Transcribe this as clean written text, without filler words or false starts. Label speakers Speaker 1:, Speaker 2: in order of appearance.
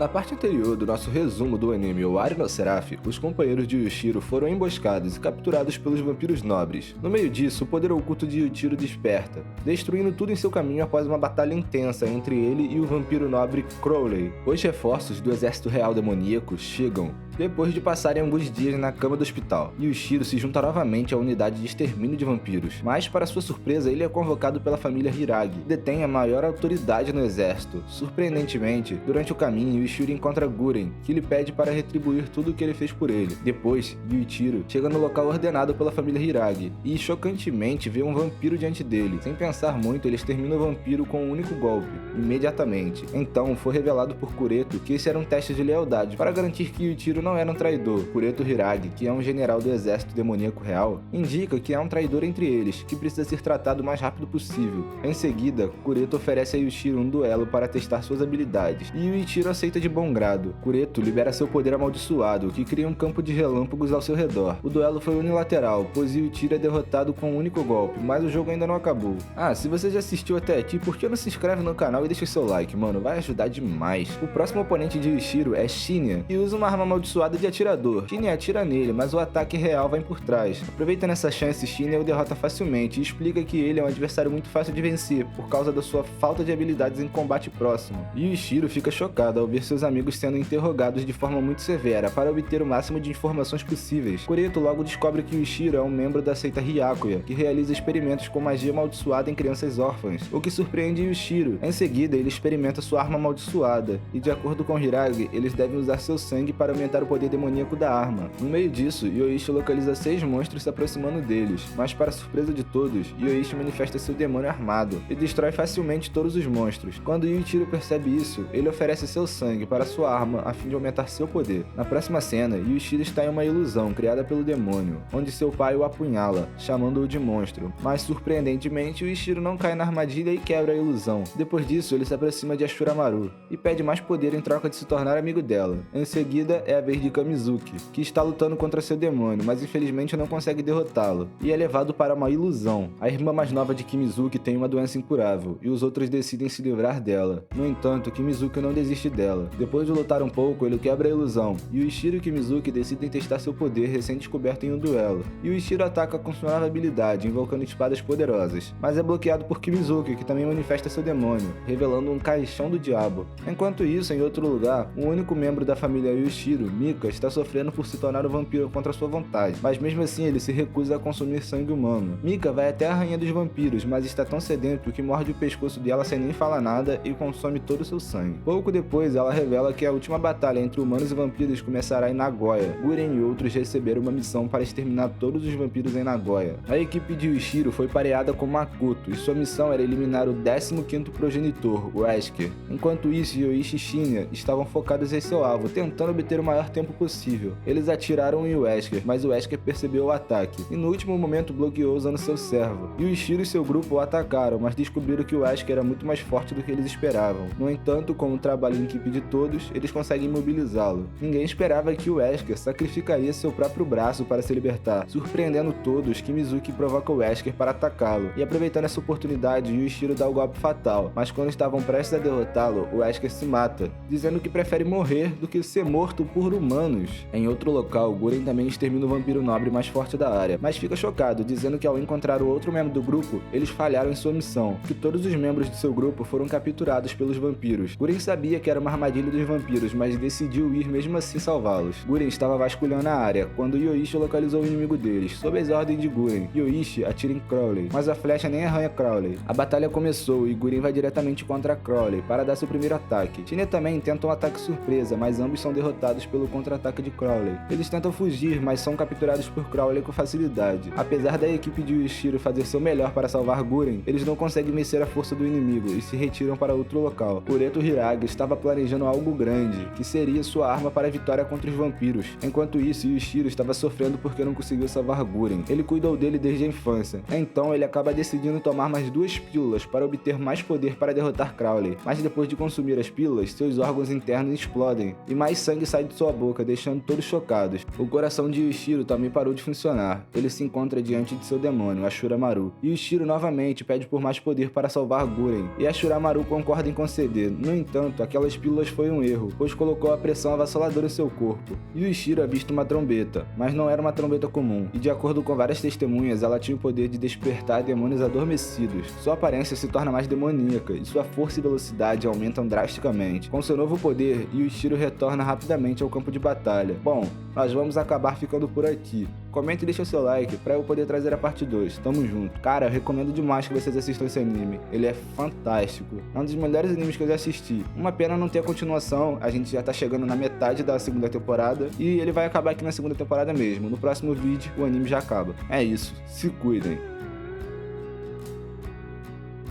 Speaker 1: Na parte anterior do nosso resumo do anime Owari no Seraph, os companheiros de Yuichiro foram emboscados e capturados pelos vampiros nobres. No meio disso, o poder oculto de Yuichiro desperta, destruindo tudo em seu caminho após uma batalha intensa entre ele e o vampiro nobre Crowley. Os reforços do exército real demoníaco chegam depois de passarem alguns dias na cama do hospital. Yuichiro se junta novamente à unidade de extermínio de vampiros, mas para sua surpresa ele é convocado pela família Hiragi, que detém a maior autoridade no exército. Surpreendentemente, durante o caminho, Yuichiro encontra Guren, que lhe pede para retribuir tudo o que ele fez por ele. Depois, Yuichiro chega no local ordenado pela família Hiragi e, chocantemente, vê um vampiro diante dele. Sem pensar muito, ele extermina o vampiro com um único golpe, imediatamente. Então, foi revelado por Kureto que esse era um teste de lealdade, para garantir que Yuichiro não era um traidor. Kureto Hiragi, que é um general do exército demoníaco real, indica que há um traidor entre eles, que precisa ser tratado o mais rápido possível. Em seguida, Kureto oferece a Yuichiro um duelo para testar suas habilidades, e Yuichiro aceita de bom grado. Kureto libera seu poder amaldiçoado, que cria um campo de relâmpagos ao seu redor. O duelo foi unilateral, pois Yuichiro é derrotado com um único golpe, mas o jogo ainda não acabou. Se você já assistiu até aqui, por que não se inscreve no canal e deixa seu like, mano? Vai ajudar demais. O próximo oponente de Yuichiro é Shinya, que usa uma arma amaldiçoada de atirador. Shinya atira nele, mas o ataque real vem por trás. Aproveitando essa chance, Shinya o derrota facilmente e explica que ele é um adversário muito fácil de vencer, por causa da sua falta de habilidades em combate próximo. Yuichiro fica chocado ao ver seus amigos sendo interrogados de forma muito severa, para obter o máximo de informações possíveis. Kureto logo descobre que Yuichiro é um membro da seita Hyakuya, que realiza experimentos com magia amaldiçoada em crianças órfãs, o que surpreende Yuichiro. Em seguida, ele experimenta sua arma amaldiçoada, e de acordo com Hiragi, eles devem usar seu sangue para aumentar o poder demoníaco da arma. No meio disso, Yoichi localiza 6 monstros se aproximando deles, mas para surpresa de todos, Yoichi manifesta seu demônio armado e destrói facilmente todos os monstros. Quando Yuichiro percebe isso, ele oferece seu sangue para sua arma a fim de aumentar seu poder. Na próxima cena, Yuichiro está em uma ilusão criada pelo demônio, onde seu pai o apunhala, chamando-o de monstro, mas surpreendentemente Yuichiro não cai na armadilha e quebra a ilusão. Depois disso, ele se aproxima de Ashura Maru e pede mais poder em troca de se tornar amigo dela. Em seguida, é a vez de Kamizuki, que está lutando contra seu demônio, mas infelizmente não consegue derrotá-lo, e é levado para uma ilusão. A irmã mais nova de Kimizuki tem uma doença incurável, e os outros decidem se livrar dela. No entanto, Kimizuki não desiste dela. Depois de lutar um pouco, ele quebra a ilusão, e Yuichiro e Kimizuki decidem testar seu poder recém-descoberto em um duelo. Yuichiro ataca com sua nova habilidade, invocando espadas poderosas, mas é bloqueado por Kimizuki, que também manifesta seu demônio, revelando um caixão do diabo. Enquanto isso, em outro lugar, um único membro da família Yuichiro, Mika, está sofrendo por se tornar um vampiro contra sua vontade, mas mesmo assim ele se recusa a consumir sangue humano. Mika vai até a rainha dos vampiros, mas está tão sedento que morde o pescoço dela sem nem falar nada e consome todo o seu sangue. Pouco depois, ela revela que a última batalha entre humanos e vampiros começará em Nagoya. Guren e outros receberam uma missão para exterminar todos os vampiros em Nagoya. A equipe de Yuichiro foi pareada com Makoto e sua missão era eliminar o 15º progenitor, o Wesker. Enquanto isso, Yoichi e Shinya estavam focados em seu alvo, tentando obter o maior tempo possível. Eles atiraram em Wesker, mas o Wesker percebeu o ataque e no último momento bloqueou usando seu servo. Yuichiro e seu grupo o atacaram, mas descobriram que o Wesker era muito mais forte do que eles esperavam. No entanto, com o trabalho em equipe de todos, eles conseguem imobilizá-lo. Ninguém esperava que o Wesker sacrificaria seu próprio braço para se libertar. Surpreendendo todos, Kimizuki provoca o Wesker para atacá-lo, e aproveitando essa oportunidade, Yuichiro dá o golpe fatal, mas quando estavam prestes a derrotá-lo, o Wesker se mata, dizendo que prefere morrer do que ser morto por humanos. Em outro local, Guren também extermina o vampiro nobre mais forte da área, mas fica chocado, dizendo que ao encontrar o outro membro do grupo, eles falharam em sua missão, que todos os membros de seu grupo foram capturados pelos vampiros. Guren sabia que era uma armadilha dos vampiros, mas decidiu ir mesmo assim salvá-los. Guren estava vasculhando a área, quando Yoichi localizou o inimigo deles. Sob as ordens de Guren, Yoichi atira em Crowley, mas a flecha nem arranha Crowley. A batalha começou e Guren vai diretamente contra Crowley para dar seu primeiro ataque. Shinya também tenta um ataque surpresa, mas ambos são derrotados pelo contra-ataque de Crowley. Eles tentam fugir, mas são capturados por Crowley com facilidade. Apesar da equipe de Yuichiro fazer seu melhor para salvar Guren, eles não conseguem vencer a força do inimigo e se retiram para outro local. Kureto Hiragi estava planejando algo grande, que seria sua arma para a vitória contra os vampiros. Enquanto isso, Yuichiro estava sofrendo porque não conseguiu salvar Guren. Ele cuidou dele desde a infância. Então ele acaba decidindo tomar mais 2 pílulas para obter mais poder para derrotar Crowley. Mas depois de consumir as pílulas, seus órgãos internos explodem e mais sangue sai de sua a boca, deixando todos chocados. O coração de Yuichiro também parou de funcionar. Ele se encontra diante de seu demônio, Ashura Maru. E Yuichiro novamente pede por mais poder para salvar Guren, e Ashura Maru concorda em conceder. No entanto, aquelas pílulas foi um erro, pois colocou a pressão avassaladora em seu corpo. Yuichiro avista uma trombeta, mas não era uma trombeta comum, e de acordo com várias testemunhas, ela tinha o poder de despertar demônios adormecidos. Sua aparência se torna mais demoníaca, e sua força e velocidade aumentam drasticamente. Com seu novo poder, Yuichiro retorna rapidamente ao campo de batalha. Bom, nós vamos acabar ficando por aqui. Comente e deixa o seu like pra eu poder trazer a parte 2. Tamo junto. Cara, eu recomendo demais que vocês assistam esse anime. Ele é fantástico. É um dos melhores animes que eu já assisti. Uma pena não ter a continuação. A gente já tá chegando na metade da segunda temporada. E ele vai acabar aqui na segunda temporada mesmo. No próximo vídeo, o anime já acaba. É isso. Se cuidem.